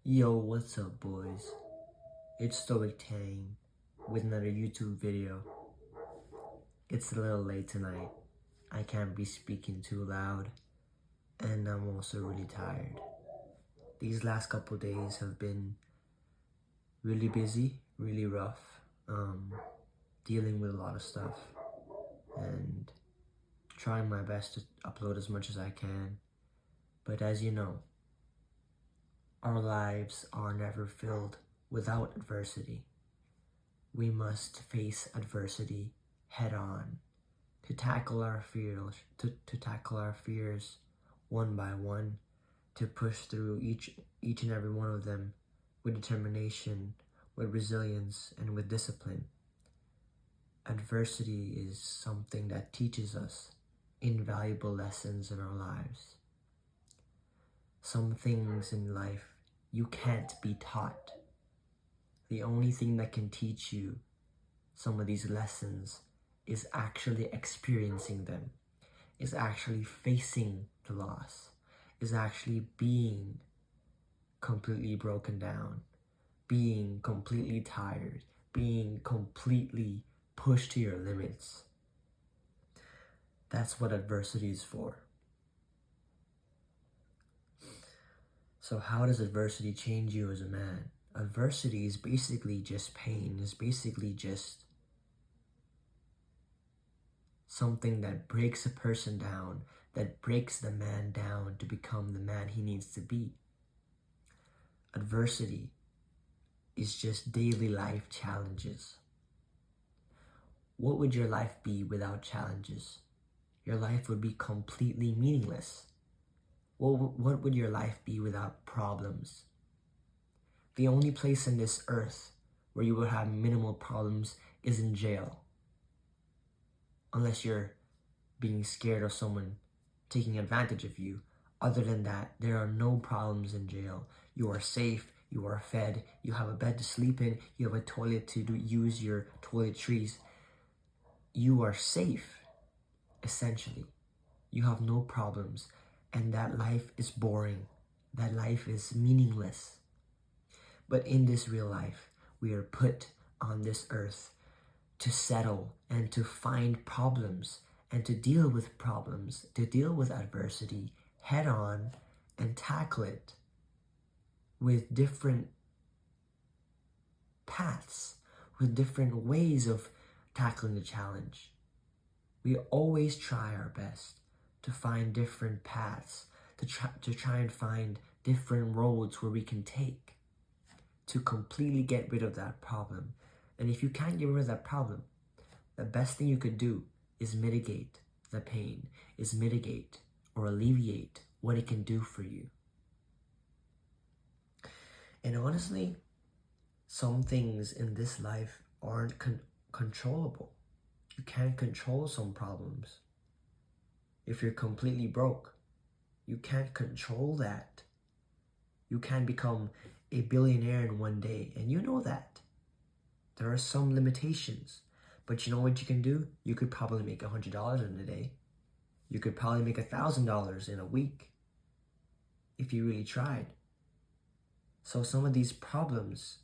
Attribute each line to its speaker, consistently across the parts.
Speaker 1: Yo, what's up, boys? It's Stoic Tang with another YouTube video. It's a little late tonight. I can't be speaking too loud, and I'm also really tired. These last couple days have been really busy, really rough, dealing with a lot of stuff, and trying my best to upload as much as I can. But as you know, our lives are never filled without adversity. We must face adversity head on to tackle our fears, to tackle our fears one by one, to push through each and every one of them with determination, with resilience, and with discipline. Adversity is something that teaches us invaluable lessons in our lives. Some things in life you can't be taught. The only thing that can teach you some of these lessons is actually experiencing them, is actually facing the loss, is actually being completely broken down, being completely tired, being completely pushed to your limits. That's what adversity is for. So how does adversity change you as a man? Adversity is basically just pain, is basically just something that breaks a person down, that breaks the man down to become the man he needs to be. Adversity is just daily life challenges. What would your life be without challenges? Your life would be completely meaningless. What would your life be without problems? The only place in this earth where you will have minimal problems is in jail. Unless you're being scared of someone taking advantage of you. Other than that, there are no problems in jail. You are safe, you are fed, you have a bed to sleep in, you have a toilet to use your toiletries. You are safe, essentially. You have no problems, and that life is boring. That life is meaningless. But in this real life, we are put on this earth to settle and to find problems and to deal with problems, to deal with adversity head on and tackle it with different paths, with different ways of tackling the challenge. We always try our best to find different paths, to try and find different roads where we can take to completely get rid of that problem. And if you can't get rid of that problem, the best thing you could do is mitigate the pain, is mitigate or alleviate what it can do for you. And honestly, some things in this life aren't controllable. You can't control some problems. If you're completely broke, you can't control that. You can't become a billionaire in one day, and you know that. There are some limitations, but you know what you can do? You could probably make $100 in a day. You could probably make $1,000 in a week if you really tried. So some of these problems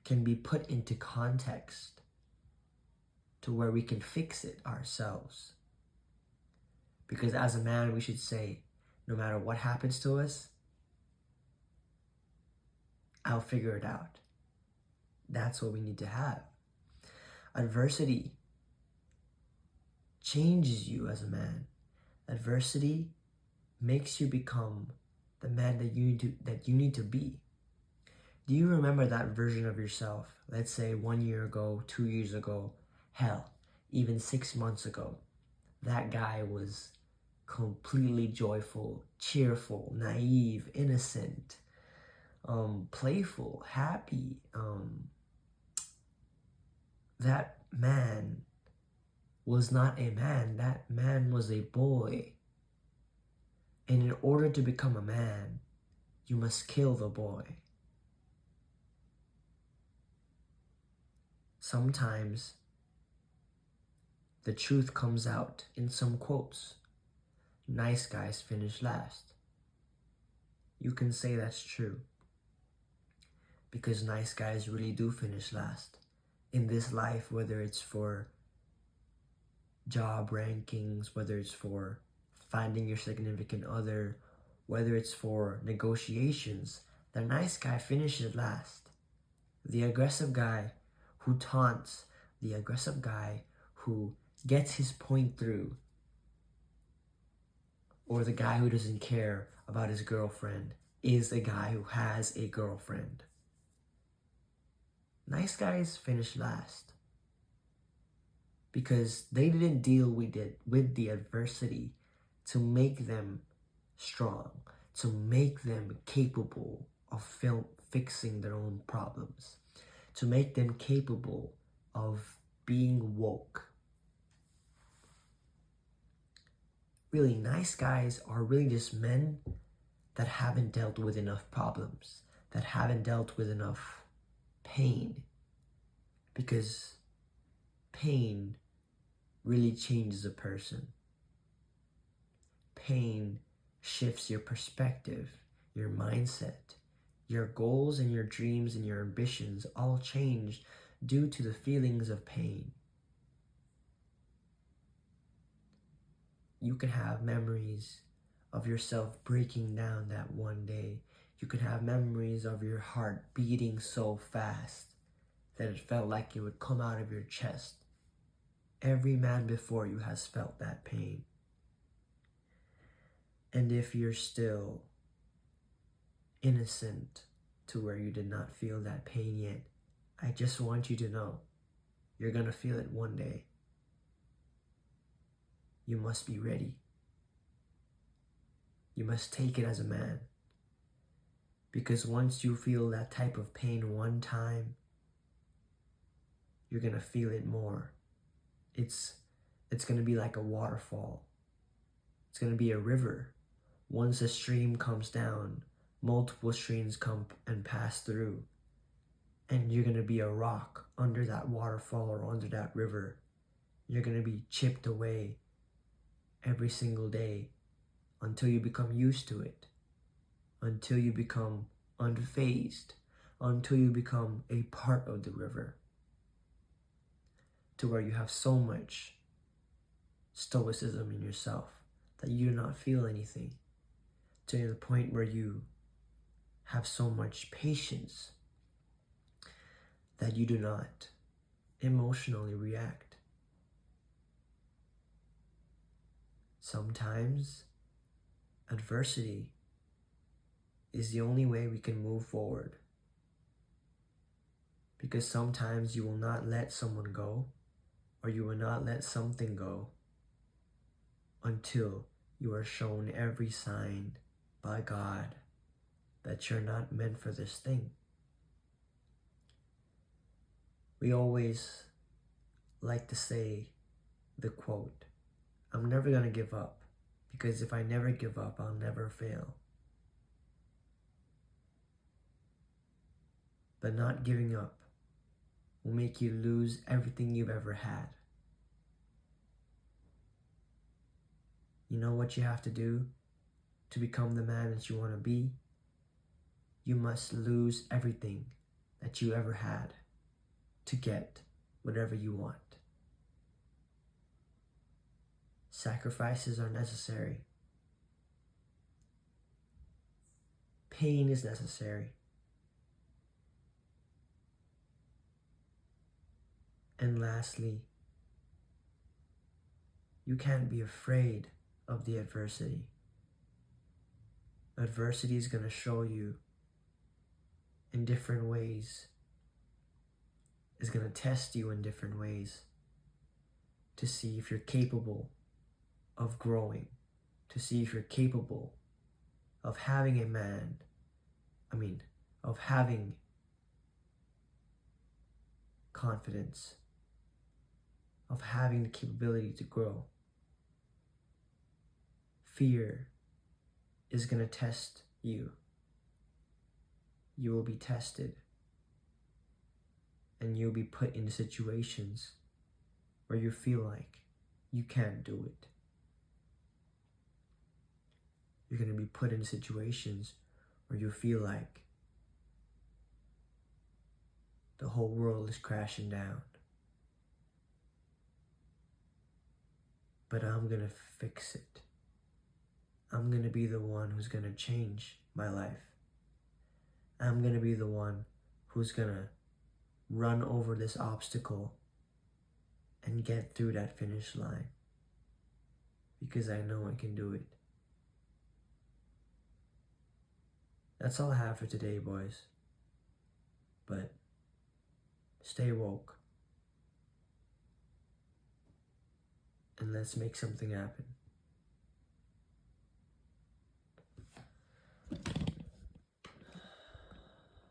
Speaker 1: can be put into context to where we can fix it ourselves. Because as a man, we should say, no matter what happens to us, I'll figure it out. That's what we need to have. Adversity changes you as a man. Adversity makes you become the man that you need to be. Do you remember that version of yourself? Let's say 1 year ago, 2 years ago, hell, even 6 months ago. That guy was completely joyful, cheerful, naive, innocent, playful, happy. That man was not a man. That man was a boy. And in order to become a man, you must kill the boy. Sometimes the truth comes out in some quotes. Nice guys finish last. You can say that's true. because nice guys really do finish last. In this life, whether it's for job rankings, whether it's for finding your significant other, whether it's for negotiations, the nice guy finishes last. The aggressive guy who taunts, the aggressive guy who gets his point through, or the guy who doesn't care about his girlfriend is the guy who has a girlfriend. Nice guys finish last because they didn't deal with the adversity to make them strong, to make them capable of fixing their own problems, to make them capable of being woke. Really, nice guys are really just men that haven't dealt with enough problems, that haven't dealt with enough pain, because pain really changes a person. Pain shifts your perspective, your mindset, your goals and your dreams and your ambitions all change due to the feelings of pain. You can have memories of yourself breaking down that one day. You can have memories of your heart beating so fast that it felt like it would come out of your chest. Every man before you has felt that pain. And if you're still innocent to where you did not feel that pain yet, I just want you to know you're gonna feel it one day. You must be ready. You must take it as a man. Because once you feel that type of pain one time, you're gonna feel it more. It's gonna be like a waterfall. It's gonna be a river. Once a stream comes down, multiple streams come and pass through. And you're gonna be a rock under that waterfall or under that river. You're gonna be chipped away every single day until you become used to it, until you become unfazed, until you become a part of the river, to where you have so much stoicism in yourself that you do not feel anything, to the point where you have so much patience that you do not emotionally react. Sometimes adversity is the only way we can move forward, because sometimes you will not let someone go, or you will not let something go until you are shown every sign by God that you're not meant for this thing. We always like to say the quote, "I'm never gonna give up, because if I never give up, I'll never fail." But not giving up will make you lose everything you've ever had. You know what you have to do to become the man that you want to be? You must lose everything that you ever had to get whatever you want. Sacrifices are necessary. Pain is necessary. And lastly, you can't be afraid of the adversity. Adversity is going to show you in different ways. It's going to test you in different ways to see if you're capable of growing, to see if you're capable of having of having confidence, of having the capability to grow. Fear is going to test you. You will be tested, and you'll be put in situations where you feel like you can't do it. You're going to be put in situations where you feel like the whole world is crashing down. But I'm gonna fix it. I'm gonna be the one who's gonna change my life. I'm gonna be the one who's gonna run over this obstacle and get through that finish line. Because I know I can do it. That's all I have for today, boys. But stay woke. And let's make something happen.